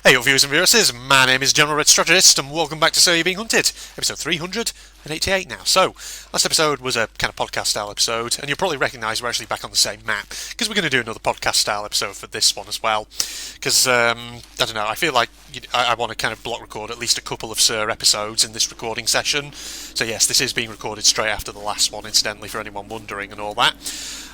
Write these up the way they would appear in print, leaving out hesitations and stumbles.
Hey, your viewers and viewers, my name is General Red Strategist, and welcome back to So You're Being Hunted, episode 388 now. So, last episode was a kind of podcast-style episode, and you'll probably recognise we're actually back on the same map, because we're going to do another podcast-style episode for this one as well. Because, I don't know, I feel like I want to kind of block record at least a couple of Sir episodes in this recording session. So yes, this is being recorded straight after the last one, incidentally, for anyone wondering and all that.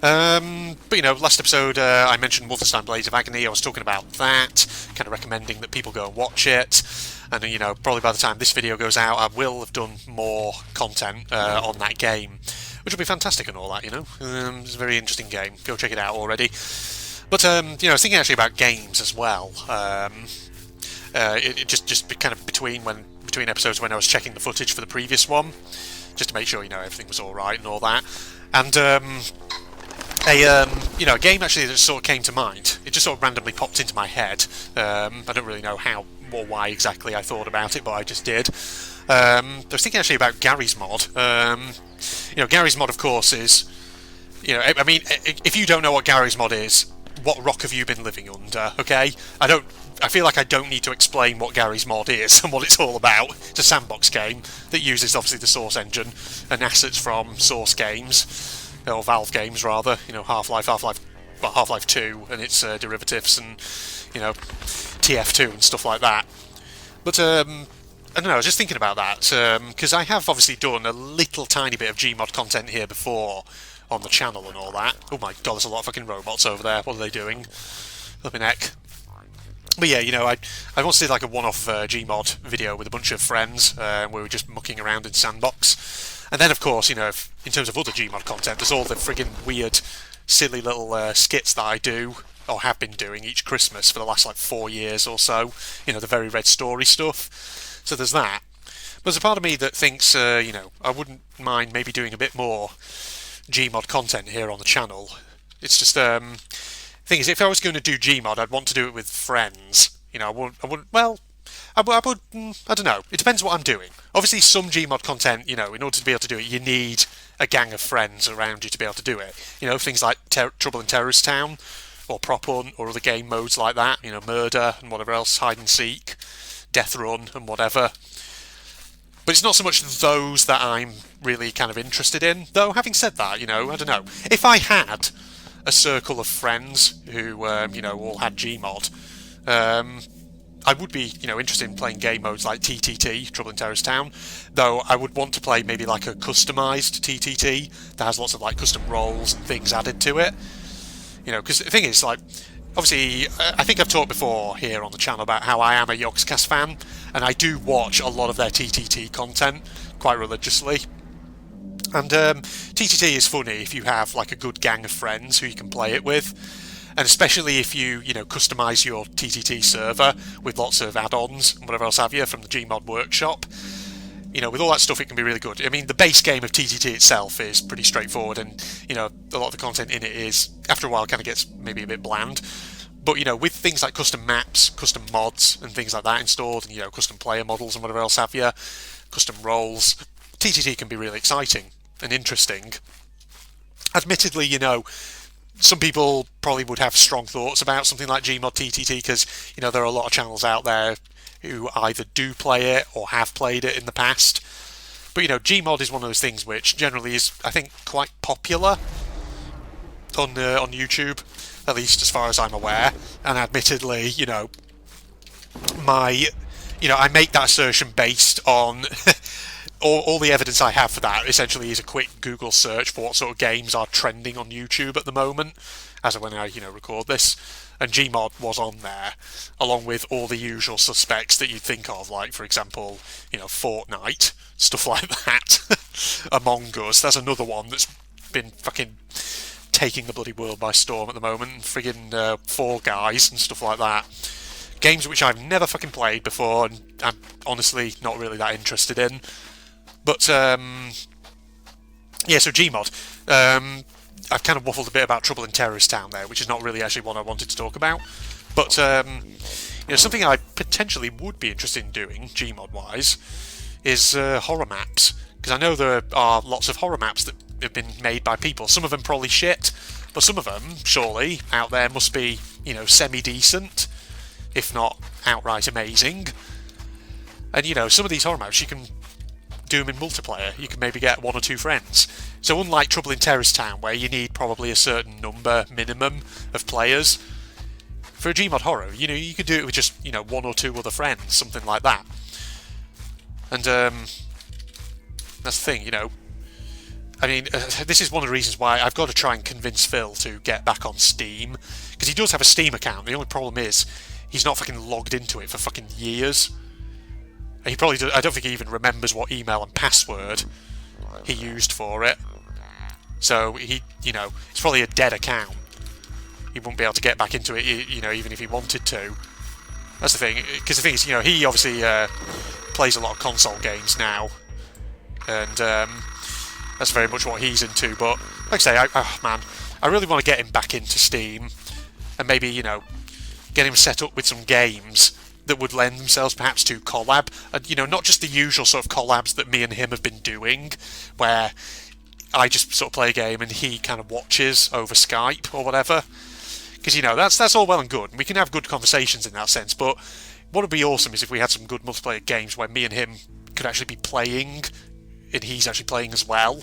But last episode I mentioned Wolfenstein Blades of Agony. I was talking about that, kind of recommending that people go and watch it. And probably by the time this video goes out, I will have done more content on that game, which will be fantastic and all that. It's a very interesting game. Go check it out already. But I was thinking actually about games as well. It just kind of between episodes when I was checking the footage for the previous one, just to make sure everything was all right and all that. And a game actually that sort of came to mind. It just sort of randomly popped into my head. I don't really know how or why exactly I thought about it, but I just did. I was thinking actually about Garry's mod. Garry's mod, of course, is if you don't know what Garry's mod is, what rock have you been living under? Okay, I feel like I don't need to explain what Garry's mod is and what it's all about. It's a sandbox game that uses obviously the Source engine and assets from Source games, or Valve games rather. Half-Life 2 and its derivatives, and TF2 and stuff like that. But I don't know. I was just thinking about that because I have obviously done a little tiny bit of Gmod content here before on the channel and all that. Oh my god, there's a lot of fucking robots over there. What are they doing? Flipping heck. But yeah, I once did like a one-off Gmod video with a bunch of friends where we were just mucking around in Sandbox. And then, of course, in terms of other Gmod content, there's all the friggin' weird, silly little skits that I do, or have been doing each Christmas for the last, 4 years or so. The very red story stuff. So there's that. But there's a part of me that thinks, I wouldn't mind maybe doing a bit more Gmod content here on the channel. It's just, thing is, if I was going to do Gmod, I'd want to do it with friends. I don't know. It depends what I'm doing. Obviously, some Gmod content, in order to be able to do it, you need a gang of friends around you to be able to do it. Things like Trouble in Terrorist Town, or Prop Hunt, or other game modes like that. Murder and whatever else, hide and seek, death run and whatever. But it's not so much those that I'm really kind of interested in. Though, having said that, I don't know. If I had a circle of friends who, all had Gmod, I would be, interested in playing game modes like TTT, Trouble in Terrorist Town, though I would want to play maybe like a customised TTT that has lots of custom roles and things added to it. Because the thing is, obviously, I think I've talked before here on the channel about how I am a Yogscast fan, and I do watch a lot of their TTT content quite religiously. And TTT is funny if you have a good gang of friends who you can play it with, and especially if you customise your TTT server with lots of add-ons and whatever else have you from the Gmod workshop. With all that stuff, it can be really good. I mean, the base game of TTT itself is pretty straightforward, and a lot of the content in it is, after a while, kind of gets maybe a bit bland. But with things like custom maps, custom mods, and things like that installed, and custom player models and whatever else have you, custom roles, TTT can be really exciting and interesting. Admittedly, some people probably would have strong thoughts about something like Gmod TTT because, there are a lot of channels out there who either do play it or have played it in the past. But, Gmod is one of those things which generally is, I think, quite popular on YouTube, at least as far as I'm aware. And admittedly, I make that assertion based on all the evidence I have for that essentially is a quick Google search for what sort of games are trending on YouTube at the moment, as of when I, record this. And Gmod was on there, along with all the usual suspects that you'd think of, like, for example, Fortnite, stuff like that. Among Us, that's another one that's been fucking taking the bloody world by storm at the moment, and friggin' Fall Guys and stuff like that. Games which I've never fucking played before, and I'm honestly not really that interested in. But, so Gmod. I've kind of waffled a bit about Trouble in Terrorist Town there, which is not really actually what I wanted to talk about. But, something I potentially would be interested in doing, Gmod-wise, is horror maps. Because I know there are lots of horror maps that have been made by people. Some of them probably shit, but some of them, surely, out there must be, semi-decent. if not outright amazing. And you know, some of these horror maps you can do them in multiplayer. You can maybe get 1 or 2 friends. So unlike Trouble in Terrorist Town, where you need probably a certain number minimum of players, for a Gmod horror, you know, you could do it with just, you know, 1 or 2 other friends, something like that. And that's the thing, you know. I mean, this is one of the reasons why I've got to try and convince Phil to get back on Steam, because he does have a Steam account. The only problem is he's not fucking logged into it for fucking years. He probably does, I don't think he even remembers what email and password he used for it. So he, you know, it's probably a dead account. He wouldn't be able to get back into it, you know, even if he wanted to. That's the thing, because the thing is, you know, he obviously plays a lot of console games now, and that's very much what he's into. But like I say, I really want to get him back into Steam, and maybe, you know, get him set up with some games that would lend themselves perhaps to collab, and you know, not just the usual sort of collabs that me and him have been doing, where I just sort of play a game and he kind of watches over Skype or whatever. Because, you know, that's all well and good, and we can have good conversations in that sense, but what would be awesome is if we had some good multiplayer games where me and him could actually be playing, and he's actually playing as well.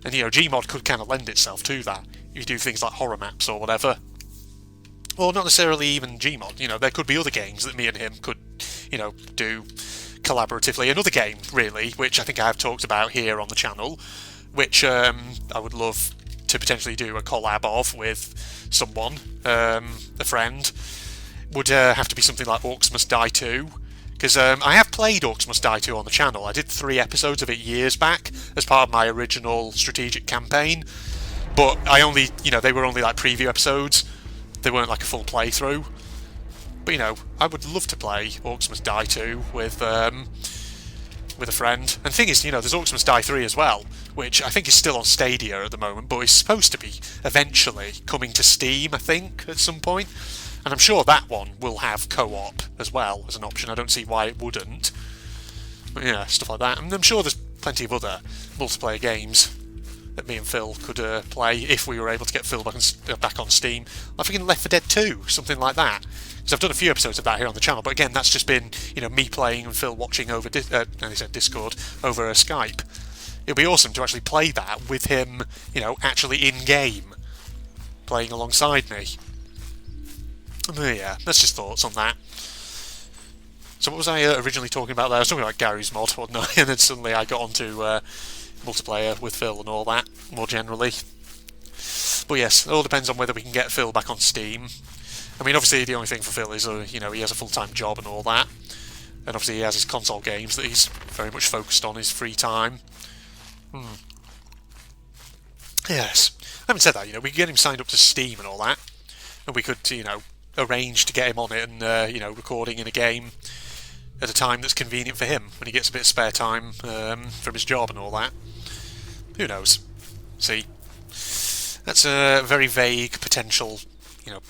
And, you know, Gmod could kind of lend itself to that, if you do things like horror maps or whatever. Or not necessarily even Gmod, you know, there could be other games that me and him could, you know, do collaboratively. Another game, really, which I think I've talked about here on the channel, which I would love to potentially do a collab of with someone, a friend, would have to be something like Orcs Must Die 2, because I have played Orcs Must Die 2 on the channel. I did 3 episodes of it years back as part of my original strategic campaign, but I only, you know, they were only like preview episodes, they weren't like a full playthrough. But, you know, I would love to play Orcs Must Die 2 with a friend. And the thing is, you know, there's Orcs Must Die 3 as well, which I think is still on Stadia at the moment, but is supposed to be eventually coming to Steam, I think, at some point. And I'm sure that one will have co-op as well as an option. I don't see why it wouldn't. But yeah, stuff like that. And I'm sure there's plenty of other multiplayer games that me and Phil could play if we were able to get Phil back on Steam. Like freaking Left 4 Dead 2, something like that. Because I've done a few episodes of that here on the channel, but again, that's just been, you know, me playing and Phil watching over Discord, over Skype. It'd be awesome to actually play that with him, you know, actually in-game, playing alongside me. Yeah, that's just thoughts on that. So what was I originally talking about there? I was talking about Garry's mod, wasn't I? And then suddenly I got onto multiplayer with Phil and all that, more generally. But yes, it all depends on whether we can get Phil back on Steam. I mean, obviously the only thing for Phil is, you know, he has a full-time job and all that. And obviously he has his console games that he's very much focused on his free time. Yes. Having said that, you know, we could get him signed up to Steam and all that. And we could, you know, arrange to get him on it and, you know, recording in a game at a time that's convenient for him when he gets a bit of spare time from his job and all that. Who knows? See, that's a very vague potential, you know,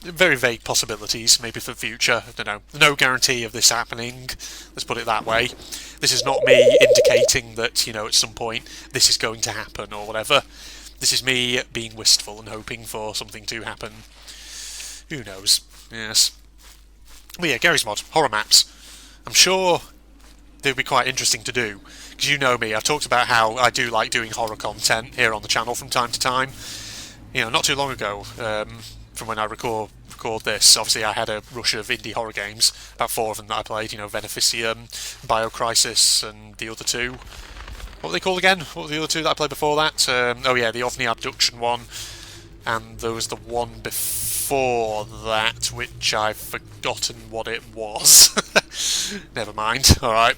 very vague possibilities maybe for the future. I don't know. No guarantee of this happening. Let's put it that way. This is not me indicating that, you know, at some point this is going to happen or whatever. This is me being wistful and hoping for something to happen. Who knows? Yes. But yeah, Garry's mod, horror maps. I'm sure they'd be quite interesting to do. Because you know me, I've talked about how I do like doing horror content here on the channel from time to time. You know, not too long ago, from when I record this, obviously I had a rush of indie horror games, about 4 of them that I played, you know, Beneficium, Biocrisis, and the other 2. What were they called again? What were the other 2 that I played before that? Oh yeah, the OVNI Abduction one, and there was the one before that, which I've forgotten what it was. Never mind, alright.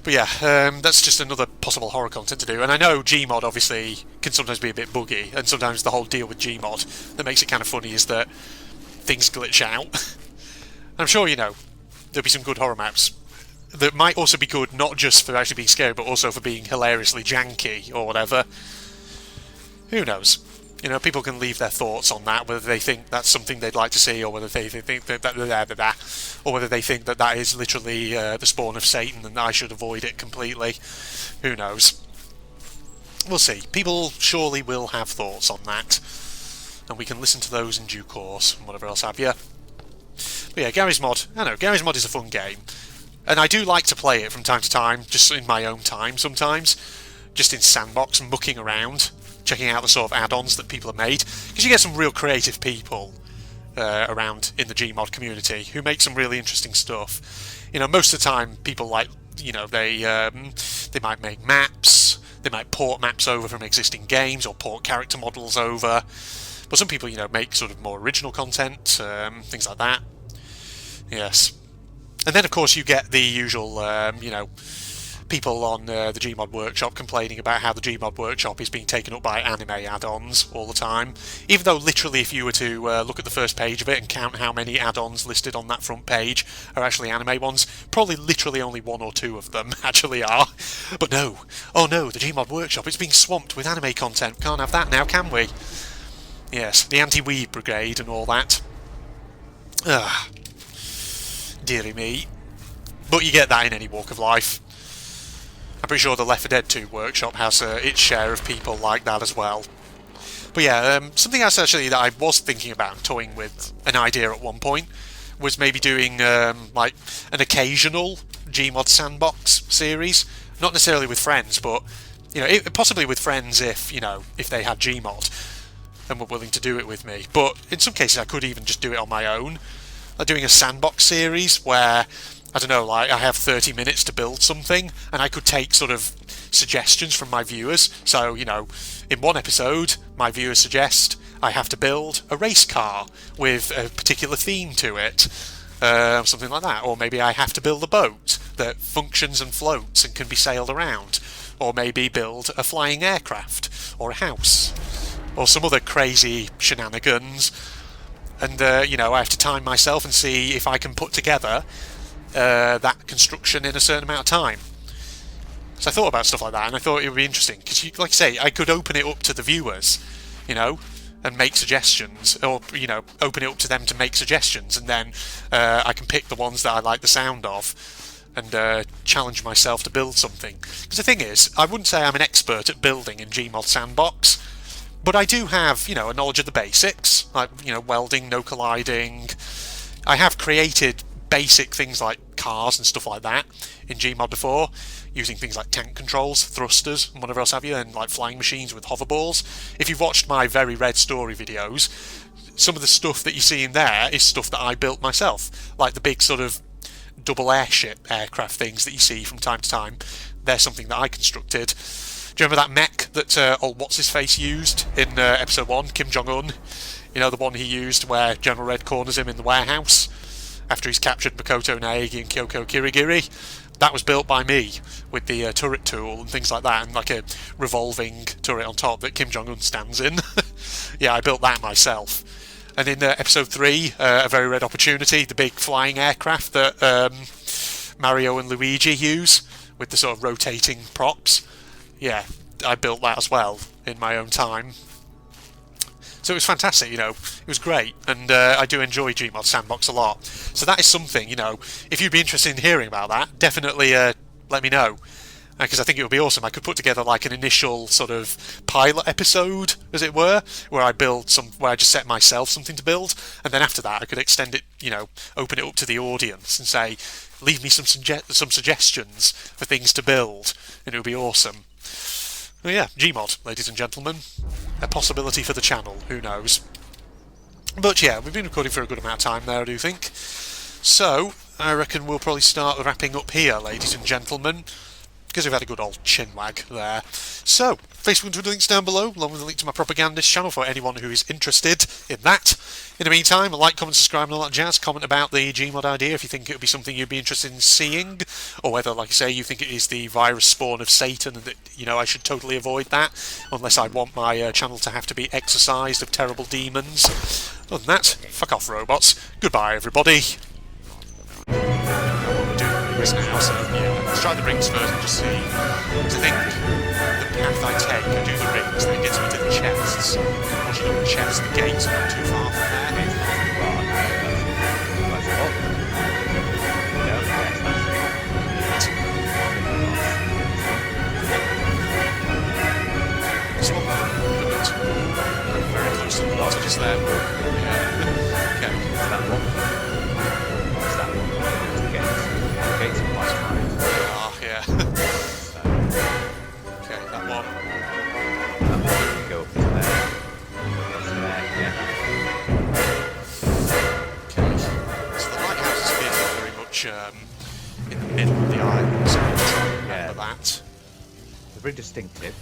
But yeah, that's just another possible horror content to do. And I know Gmod obviously can sometimes be a bit buggy, and sometimes the whole deal with Gmod that makes it kind of funny is that things glitch out. I'm sure, you know, there'll be some good horror maps that might also be good, not just for actually being scary, but also for being hilariously janky or whatever. Who knows? You know, people can leave their thoughts on that, whether they think that's something they'd like to see, or whether they think or whether they think that that is literally the spawn of Satan and I should avoid it completely. Who knows? We'll see. People surely will have thoughts on that, and we can listen to those in due course, and whatever else have you. But yeah, Garry's Mod, I know, Garry's Mod is a fun game. And I do like to play it from time to time, just in my own time sometimes, just in sandbox and mucking around, checking out the sort of add-ons that people have made, because you get some real creative people around in the Gmod community who make some really interesting stuff. You know, most of the time people like, you know, they might make maps, they might port maps over from existing games or port character models over, but some people, you know, make sort of more original content, things like that. Yes. And then, of course, you get the usual, you know, people on the Gmod Workshop complaining about how the Gmod Workshop is being taken up by anime add-ons all the time. Even though, literally, if you were to look at the first page of it and count how many add-ons listed on that front page are actually anime ones, probably literally only 1 or 2 of them actually are. But no. Oh no, the Gmod Workshop, it's being swamped with anime content. Can't have that now, can we? Yes, the anti-weeb brigade and all that. Ugh. Dearly me. But you get that in any walk of life. I'm pretty sure the Left 4 Dead 2 workshop has its share of people like that as well. But yeah, something else actually that I was thinking about and toying with an idea at one point was maybe doing like an occasional Gmod sandbox series. Not necessarily with friends, but you know, possibly with friends if, you know, if they had Gmod and were willing to do it with me. But in some cases I could even just do it on my own. Like doing a sandbox series where, I don't know, like I have 30 minutes to build something and I could take sort of suggestions from my viewers. So, you know, in one episode my viewers suggest I have to build a race car with a particular theme to it, something like that. Or maybe I have to build a boat that functions and floats and can be sailed around. Or maybe build a flying aircraft or a house or some other crazy shenanigans. And, you know, I have to time myself and see if I can put together that construction in a certain amount of time. So I thought about stuff like that, and I thought it would be interesting, because, like I say, I could open it up to the viewers, you know, and make suggestions, or, you know, open it up to them to make suggestions, and then I can pick the ones that I like the sound of, and challenge myself to build something. Because the thing is, I wouldn't say I'm an expert at building in Gmod Sandbox, but I do have, you know, a knowledge of the basics, like, you know, welding, no colliding. I have created basic things like cars and stuff like that in Gmod before, using things like tank controls, thrusters, and whatever else have you, and like flying machines with hoverballs. If you've watched my Very Red Story videos, some of the stuff that you see in there is stuff that I built myself, like the big sort of double airship aircraft things that you see from time to time. They're something that I constructed. Do you remember that mech that old What's-His-Face used in Episode 1, Kim Jong-un? You know, the one he used where General Red corners him in the warehouse after he's captured Makoto Naegi and Kyoko Kirigiri? That was built by me with the turret tool and things like that, and like a revolving turret on top that Kim Jong-un stands in. Yeah, I built that myself. And in Episode 3, A Very Red Opportunity, the big flying aircraft that Mario and Luigi use with the sort of rotating props, yeah, I built that as well in my own time. So it was fantastic, you know, it was great, and I do enjoy Gmod Sandbox a lot. So that is something, you know, if you'd be interested in hearing about that, definitely let me know, because I think it would be awesome. I could put together like an initial sort of pilot episode, as it were, where I just set myself something to build, and then after that I could extend it, you know, open it up to the audience and say, leave me some suggestions for things to build, and it would be awesome. Well, yeah, Gmod, ladies and gentlemen. A possibility for the channel, who knows. But yeah, we've been recording for a good amount of time there, I do think. So, I reckon we'll probably start wrapping up here, ladies and gentlemen, because we've had a good old chinwag there. So, Facebook and Twitter links down below, along with a link to my propagandist channel for anyone who is interested in that. In the meantime, like, comment, subscribe and all that jazz. Comment about the Gmod idea if you think it would be something you'd be interested in seeing, or whether, like I say, you think it is the virus spawn of Satan and that, you know, I should totally avoid that, unless I want my channel to have to be exorcised of terrible demons. Other than that, fuck off, robots. Goodbye, everybody. Now, so yeah, let's try the rings first and just see. Because I think the path I take, I do the rings, then it gets me to the chests. Once you do the chests, the gates are not too far from there. This one, very close to the water just there. Yeah. Okay. much in the middle of the island. So I remember that. They're very distinctive.